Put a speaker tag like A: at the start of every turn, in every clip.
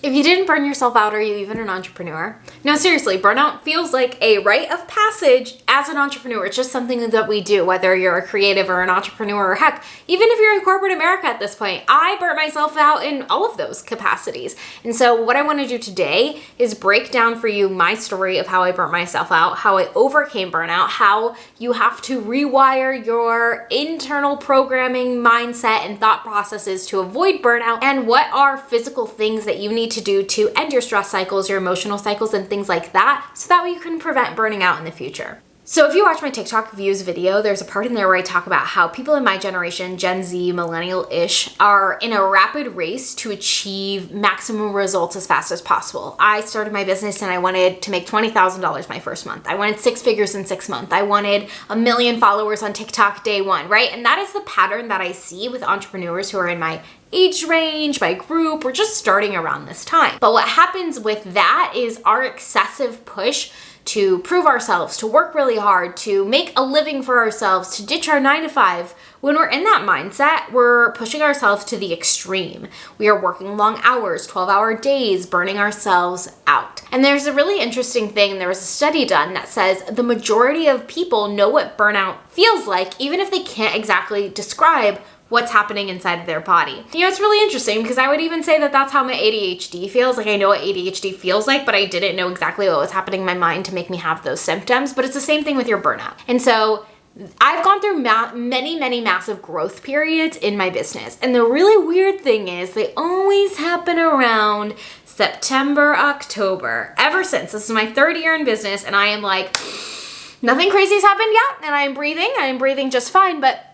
A: If you didn't burn yourself out, are you even an entrepreneur? No, seriously, burnout feels like a rite of passage as an entrepreneur. It's just something that we do, whether you're a creative or an entrepreneur, or heck, even if you're in corporate America at this point. I burnt myself out in all of those capacities. And so what I want to do today is break down for you my story of how I burnt myself out, how I overcame burnout, how you have to rewire your internal programming, mindset, and thought processes to avoid burnout, and what are physical things that you need to do to end your stress cycles, your emotional cycles, and things like that, so that way you can prevent burning out in the future. So if you watch my TikTok views video, there's a part in there where I talk about how people in my generation, Gen Z, millennial-ish, are in a rapid race to achieve maximum results as fast as possible. I started my business and I wanted to make $20,000 my first month. I wanted 6 figures in 6 months. I wanted 1 million followers on TikTok day one, right? And that is the pattern that I see with entrepreneurs who are in my age range, my group, or just starting around this time. But what happens with that is our excessive push to prove ourselves, to work really hard, to make a living for ourselves, to ditch our 9 to 5. When we're in that mindset, we're pushing ourselves to the extreme. We are working long hours, 12-hour days, burning ourselves out. And there's a really interesting thing. There was a study done that says the majority of people know what burnout feels like, even if they can't exactly describe what's happening inside of their body. You know, it's really interesting because I would even say that that's how my ADHD feels. Like, I know what ADHD feels like, but I didn't know exactly what was happening in my mind to make me have those symptoms. But it's the same thing with your burnout. And so I've gone through many massive growth periods in my business. And the really weird thing is they always happen around September, October. Ever since. This is my 3rd year in business, and I am like, nothing crazy has happened yet, and I'm breathing just fine. But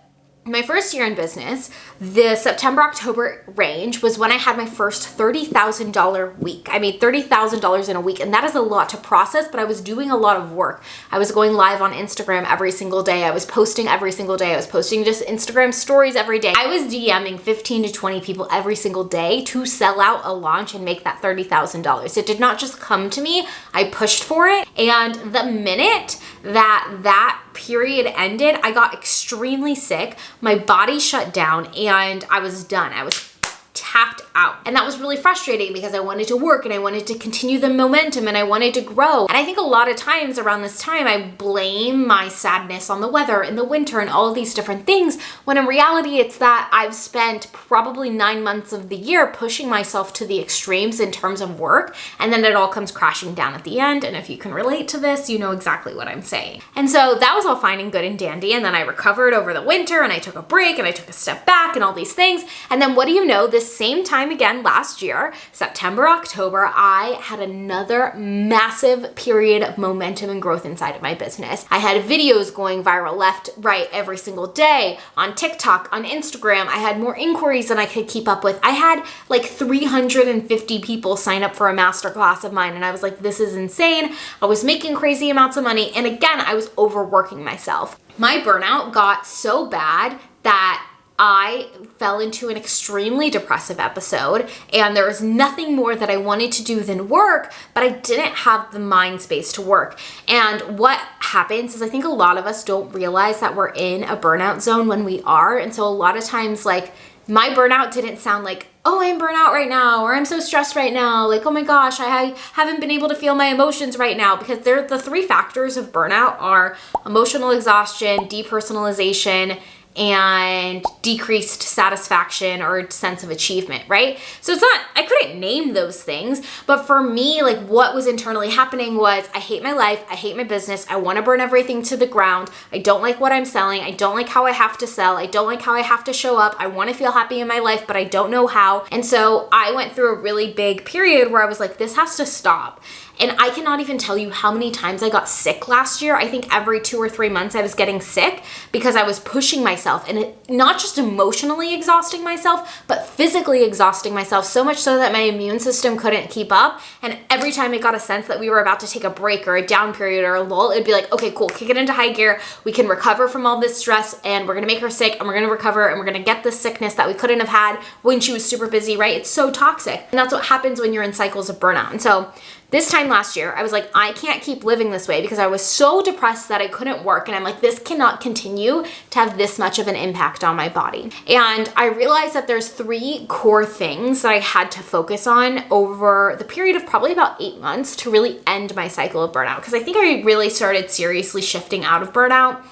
A: my first year in business, the September-October range was when I had my first $30,000 week. I made $30,000 in a week, and that is a lot to process, but I was doing a lot of work. I was going live on Instagram every single day. I was posting every single day. I was posting just Instagram stories every day. I was DMing 15 to 20 people every single day to sell out a launch and make that $30,000. It did not just come to me. I pushed for it, and the minute that period ended, I got extremely sick. My body shut down and I was done. I was tapped out. And that was really frustrating because I wanted to work and I wanted to continue the momentum and I wanted to grow. And I think a lot of times around this time, I blame my sadness on the weather in the winter and all of these different things, when in reality, it's that I've spent probably 9 months of the year pushing myself to the extremes in terms of work. And then it all comes crashing down at the end. And if you can relate to this, you know exactly what I'm saying. And so that was all fine and good and dandy. And then I recovered over the winter and I took a break and I took a step back and all these things. And then what do you know, this same time again last year, September, October, I had another massive period of momentum and growth inside of my business. I had videos going viral left, right, every single day on TikTok, on Instagram. I had more inquiries than I could keep up with. I had like 350 people sign up for a masterclass of mine. And I was like, this is insane. I was making crazy amounts of money. And again, I was overworking myself. My burnout got so bad that I fell into an extremely depressive episode, and there was nothing more that I wanted to do than work, but I didn't have the mind space to work. And what happens is I think a lot of us don't realize that we're in a burnout zone when we are. And so a lot of times, like, my burnout didn't sound like, oh, I'm burnout right now, or I'm so stressed right now. Like, oh my gosh, I haven't been able to feel my emotions right now, because they're the 3 factors of burnout are emotional exhaustion, depersonalization, and decreased satisfaction or sense of achievement, right? So it's not, I couldn't name those things, but for me, like, what was internally happening was I hate my life, I hate my business, I want to burn everything to the ground, I don't like what I'm selling, I don't like how I have to sell, I don't like how I have to show up, I want to feel happy in my life, but I don't know how. And so I went through a really big period where I was like, this has to stop. And I cannot even tell you how many times I got sick last year. I think every 2 or 3 months I was getting sick because I was pushing myself, and not just emotionally exhausting myself, but physically exhausting myself, so much so that my immune system couldn't keep up. And every time it got a sense that we were about to take a break or a down period or a lull, it'd be like, okay, cool, kick it into high gear. We can recover from all this stress, and we're gonna make her sick, and we're gonna recover, and we're gonna get this sickness that we couldn't have had when she was super busy, right? It's so toxic. And that's what happens when you're in cycles of burnout. And so this time last year, I was like, I can't keep living this way, because I was so depressed that I couldn't work. And I'm like, this cannot continue to have this much much of an impact on my body. And I realized that there's 3 core things that I had to focus on over the period of probably about 8 months to really end my cycle of burnout. Because I think I really started seriously shifting out of burnout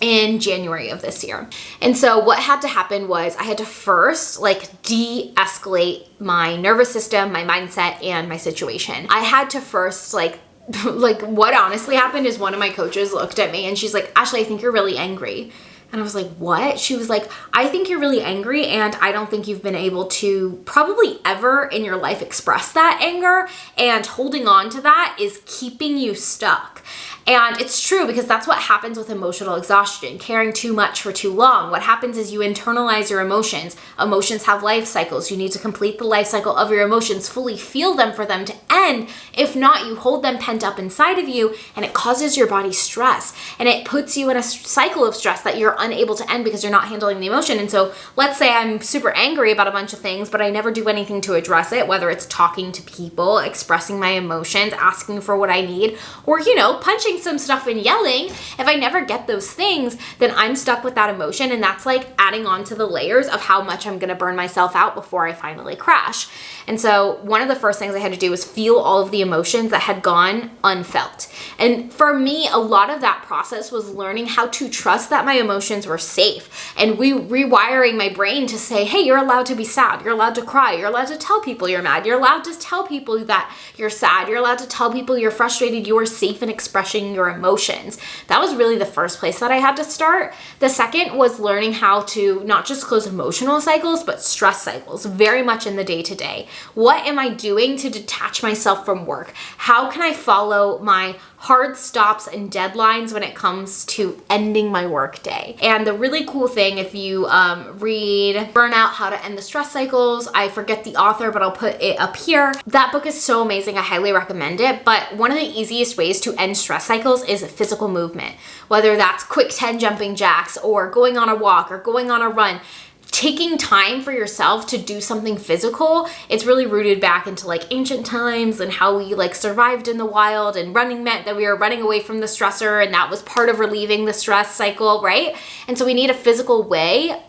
A: in January of this year. And so what had to happen was I had to first de-escalate my nervous system, my mindset, and my situation. I had to first what honestly happened is one of my coaches looked at me and she's like, Ashley, I think you're really angry. And I was like, what? She was like, I think you're really angry and I don't think you've been able to probably ever in your life express that anger, and holding on to that is keeping you stuck. And it's true, because that's what happens with emotional exhaustion, caring too much for too long. What happens is you internalize your emotions. Emotions have life cycles. You need to complete the life cycle of your emotions, fully feel them for them to end. If not, you hold them pent up inside of you and it causes your body stress, and it puts you in a cycle of stress that you're unable to end because you're not handling the emotion. And so let's say I'm super angry about a bunch of things, but I never do anything to address it, whether it's talking to people, expressing my emotions, asking for what I need, or, punching some stuff and yelling. If I never get those things, then I'm stuck with that emotion, and that's like adding on to the layers of how much I'm gonna burn myself out before I finally crash. And so one of the first things I had to do was feel all of the emotions that had gone unfelt. And for me, a lot of that process was learning how to trust that my emotions were safe, and rewiring my brain to say, hey, you're allowed to be sad, you're allowed to cry, you're allowed to tell people you're mad, you're allowed to tell people that you're sad, you're allowed to tell people you're frustrated, you are safe in expressing your emotions. That was really the first place that I had to start. The second was learning how to not just close emotional cycles, but stress cycles, very much in the day-to-day. What am I doing to detach myself from work? How can I follow my hard stops and deadlines when it comes to ending my work day? And the really cool thing, if you read Burnout, How to End the Stress Cycles, I forget the author, but I'll put it up here. That book is so amazing. I highly recommend it. But one of the easiest ways to end stress cycles is physical movement, whether that's quick 10 jumping jacks or going on a walk or going on a run. Taking time for yourself to do something physical, it's really rooted back into ancient times and how we survived in the wild, and running meant that we were running away from the stressor, and that was part of relieving the stress cycle, right? And so we need a physical way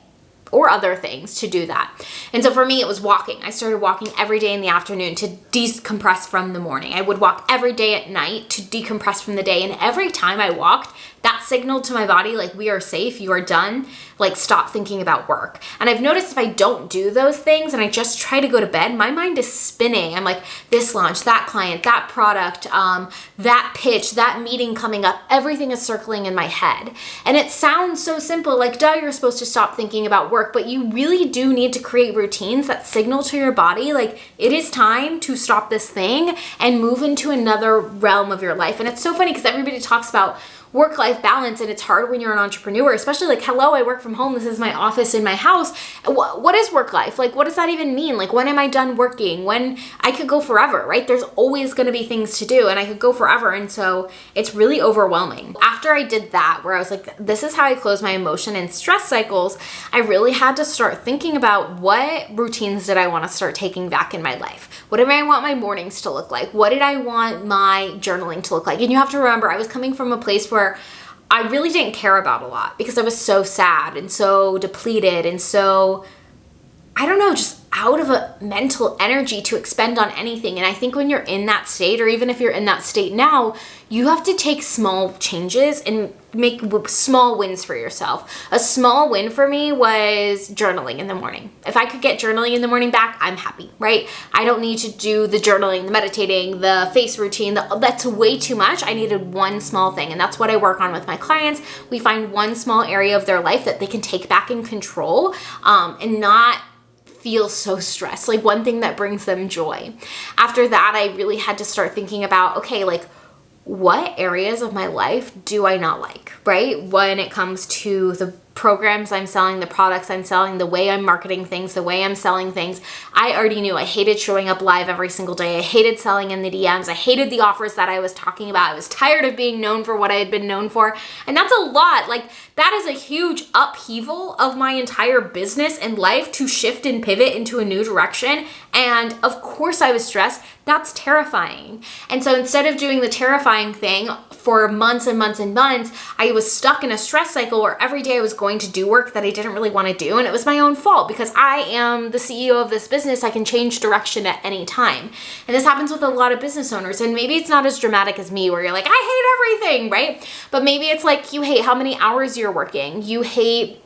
A: or other things to do that. And so for me, it was walking. I started walking every day in the afternoon to decompress from the morning. I would walk every day at night to decompress from the day. And every time I walked, that signaled to my body, we are safe, you are done, stop thinking about work. And I've noticed if I don't do those things and I just try to go to bed, my mind is spinning. I'm like, this launch, that client, that product, that pitch, that meeting coming up, everything is circling in my head. And it sounds so simple, duh, you're supposed to stop thinking about work, but you really do need to create routines that signal to your body, it is time to stop this thing and move into another realm of your life. And it's so funny because everybody talks about work-life balance, and it's hard when you're an entrepreneur, especially hello, I work from home, this is my office in my house. What is work life? What does that even mean? When am I done working? When I could go forever, right? There's always going to be things to do, and I could go forever. And so it's really overwhelming. After I did that, where I was like, this is how I close my emotion and stress cycles, I really had to start thinking about what routines did I want to start taking back in my life? What did I want my mornings to look like? What did I want my journaling to look like? And you have to remember, I was coming from a place where I really didn't care about a lot because I was so sad and so depleted and so, I don't know, just out of a mental energy to expend on anything. And I think when you're in that state, or even if you're in that state now, you have to take small changes and make small wins for yourself. A small win for me was journaling in the morning. If I could get journaling in the morning back, I'm happy, right? I don't need to do the journaling, the meditating, the face routine. That's way too much. I needed one small thing. And that's what I work on with my clients. We find one small area of their life that they can take back in control and not feel so stressed, one thing that brings them joy. After that, I really had to start thinking about, okay, what areas of my life do I not like, right? When it comes to the programs I'm selling, the products I'm selling, the way I'm marketing things, the way I'm selling things. I already knew I hated showing up live every single day. I hated selling in the DMs. I hated the offers that I was talking about. I was tired of being known for what I had been known for. And that's a lot. That is a huge upheaval of my entire business and life to shift and pivot into a new direction. And of course I was stressed. That's terrifying. And so instead of doing the terrifying thing for months and months and months, I was stuck in a stress cycle where every day I was going going to do work that I didn't really want to do. And it was my own fault because I am the CEO of this business. I can change direction at any time. And this happens with a lot of business owners. And maybe it's not as dramatic as me where you're like, I hate everything, right? But maybe it's like you hate how many hours you're working. You hate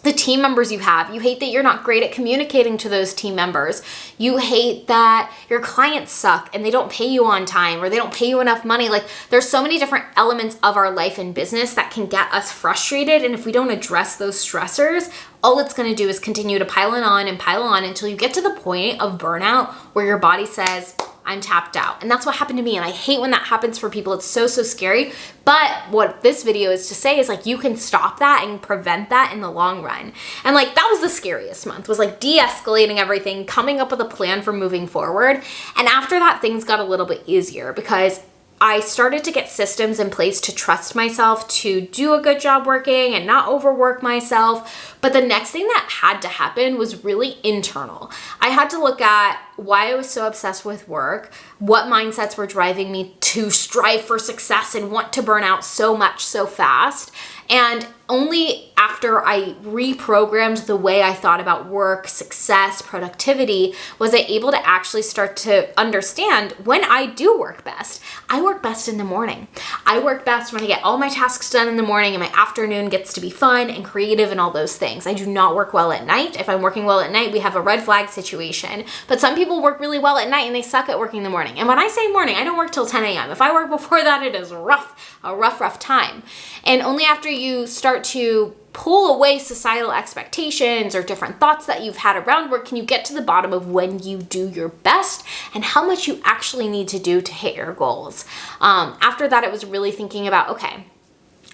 A: the team members you have. You hate that you're not great at communicating to those team members. You hate that your clients suck and they don't pay you on time or they don't pay you enough money. Like there's so many different elements of our life and business that can get us frustrated. And if we don't address those stressors, all it's going to do is continue to pile on until you get to the point of burnout where your body says, I'm tapped out. And that's what happened to me. And I hate when that happens for people. It's so scary. But what this video is to say is like, you can stop that and prevent that in the long run. And like, that was the scariest month, was like de-escalating everything, coming up with a plan for moving forward. And after that, things got a little bit easier because I started to get systems in place to trust myself to do a good job working and not overwork myself. But the next thing that had to happen was really internal. I had to look at why I was so obsessed with work, what mindsets were driving me to strive for success and want to burn out so much so fast. And only after I reprogrammed the way I thought about work, success, productivity, was I able to actually start to understand when I do work best. I work best in the morning. I work best when I get all my tasks done in the morning and my afternoon gets to be fun and creative and all those things. I do not work well at night. If I'm working well at night, we have a red flag situation. But some people work really well at night and they suck at working in the morning. And when I say morning, I don't work till 10 a.m. If I work before that, it is a rough time. And only after you start to pull away societal expectations or different thoughts that you've had around work can you get to the bottom of when you do your best and how much you actually need to do to hit your goals. After that, it was really thinking about, okay,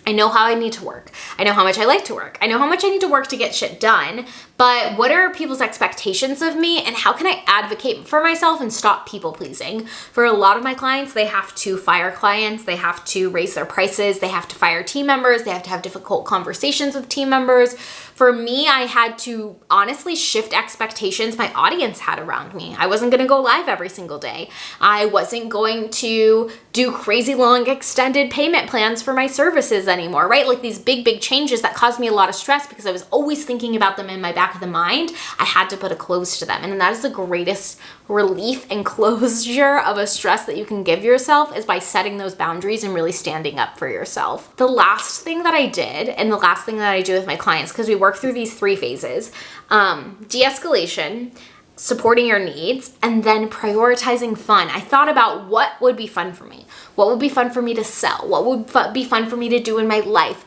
A: I know how I need to work. I know how much I like to work. I know how much I need to work to get shit done, but what are people's expectations of me and how can I advocate for myself and stop people pleasing? For a lot of my clients, they have to fire clients, they have to raise their prices, they have to fire team members, they have to have difficult conversations with team members. For me, I had to honestly shift expectations my audience had around me. I wasn't gonna go live every single day. I wasn't going to do crazy long extended payment plans for my services anymore, right? Like these big changes that caused me a lot of stress because I was always thinking about them in my back of the mind. I had to put a close to them. And that is the greatest relief and closure of a stress that you can give yourself is by setting those boundaries and really standing up for yourself. The last thing that I did and the last thing that I do with my clients, because we work through these 3 phases, de-escalation, supporting your needs, and then prioritizing fun. I thought about what would be fun for me. What would be fun for me to sell? What would be fun for me to do in my life?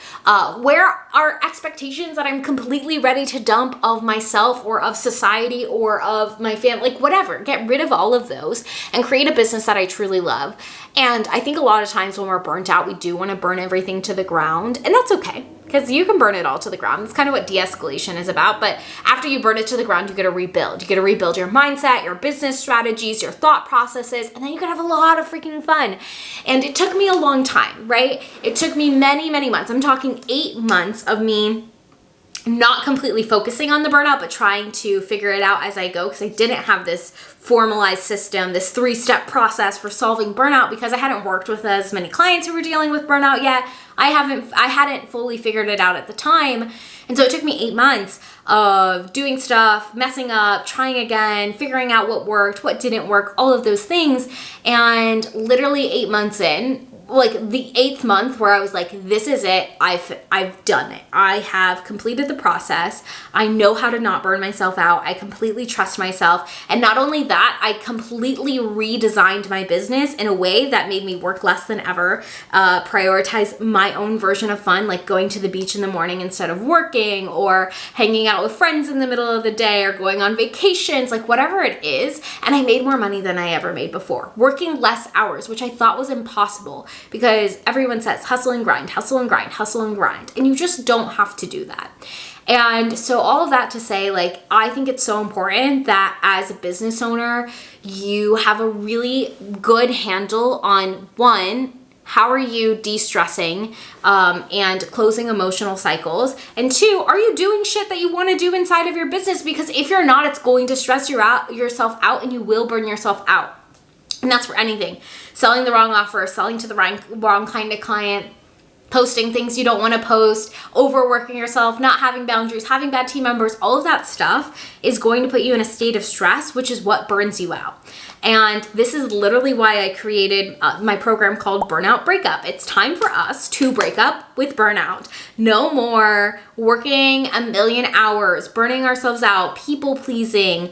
A: Where are expectations that I'm completely ready to dump of myself or of society or of my family? Like whatever, get rid of all of those and create a business that I truly love. And I think a lot of times when we're burnt out, we do want to burn everything to the ground, and that's okay. Because you can burn it all to the ground. That's kind of what de-escalation is about. But after you burn it to the ground, you got to rebuild. You got to rebuild your mindset, your business strategies, your thought processes, and then you can have a lot of freaking fun. And it took me a long time, right? It took me many months. I'm talking 8 months of me not completely focusing on the burnout, but trying to figure it out as I go because I didn't have this formalized system, this 3-step process for solving burnout because I hadn't worked with as many clients who were dealing with burnout yet. I hadn't fully figured it out at the time. And so it took me 8 months of doing stuff, messing up, trying again, figuring out what worked, what didn't work, all of those things. And literally 8 months in, like the 8th month where I was like, this is it. I've done it. I have completed the process. I know how to not burn myself out. I completely trust myself. And not only that, I completely redesigned my business in a way that made me work less than ever, prioritize my own version of fun, like going to the beach in the morning instead of working or hanging out with friends in the middle of the day or going on vacations, like whatever it is. And I made more money than I ever made before, working less hours, which I thought was impossible. Because everyone says hustle and grind, hustle and grind, hustle and grind. And you just don't have to do that. And so all of that to say, like, I think it's so important that as a business owner, you have a really good handle on one, how are you de-stressing and closing emotional cycles? And 2, are you doing shit that you want to do inside of your business? Because if you're not, it's going to stress yourself out and you will burn yourself out. And that's for anything. Selling the wrong offer, selling to the wrong kind of client, posting things you don't want to post, overworking yourself, not having boundaries, having bad team members, all of that stuff is going to put you in a state of stress, which is what burns you out. And this is literally why I created my program called Burnout Breakup. It's time for us to break up with burnout. No more working a million hours, burning ourselves out, people pleasing,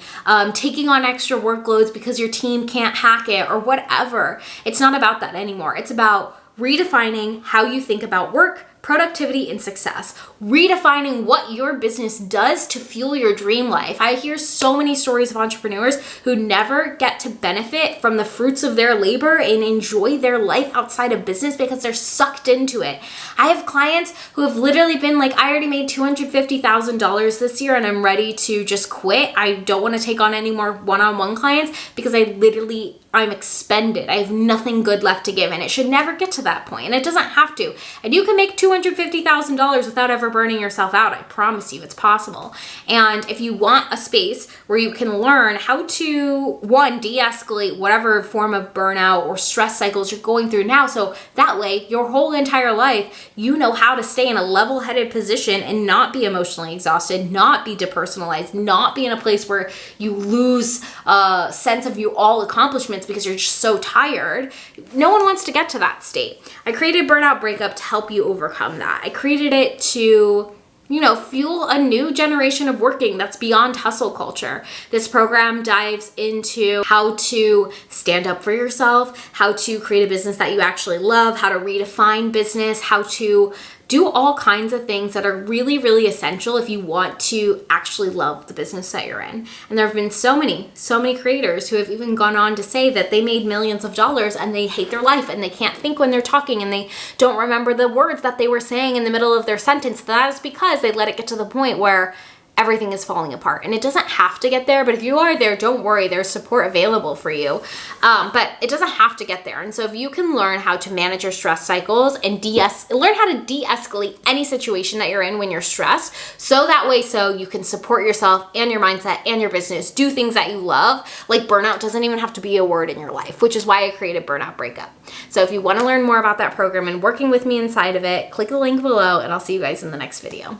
A: taking on extra workloads because your team can't hack it or whatever. It's not about that anymore. It's about redefining how you think about work, productivity, and success. Redefining what your business does to fuel your dream life. I hear so many stories of entrepreneurs who never get to benefit from the fruits of their labor and enjoy their life outside of business because they're sucked into it. I have clients who have literally been like, I already made $250,000 this year and I'm ready to just quit. I don't want to take on any more one-on-one clients because I'm expended. I have nothing good left to give, and it should never get to that point, and it doesn't have to. And you can make $250,000 without ever burning yourself out. I promise you, it's possible. And if you want a space where you can learn how to, one, de-escalate whatever form of burnout or stress cycles you're going through now, so that way your whole entire life, you know how to stay in a level-headed position and not be emotionally exhausted, not be depersonalized, not be in a place where you lose a sense of all accomplishments because you're just so tired. No one wants to get to that state. I created Burnout Breakup to help you overcome that. I created it to, fuel a new generation of working that's beyond hustle culture. This program dives into how to stand up for yourself, how to create a business that you actually love, how to redefine business, how to do all kinds of things that are really, really essential if you want to actually love the business that you're in. And there have been so many creators who have even gone on to say that they made millions of dollars and they hate their life and they can't think when they're talking and they don't remember the words that they were saying in the middle of their sentence. That is because they let it get to the point where everything is falling apart. And it doesn't have to get there, but if you are there, don't worry, there's support available for you. But it doesn't have to get there. And so if you can learn how to manage your stress cycles and learn how to de-escalate any situation that you're in when you're stressed, so you can support yourself and your mindset and your business, do things that you love, like burnout doesn't even have to be a word in your life, which is why I created Burnout Breakup. So if you want to learn more about that program and working with me inside of it, click the link below and I'll see you guys in the next video.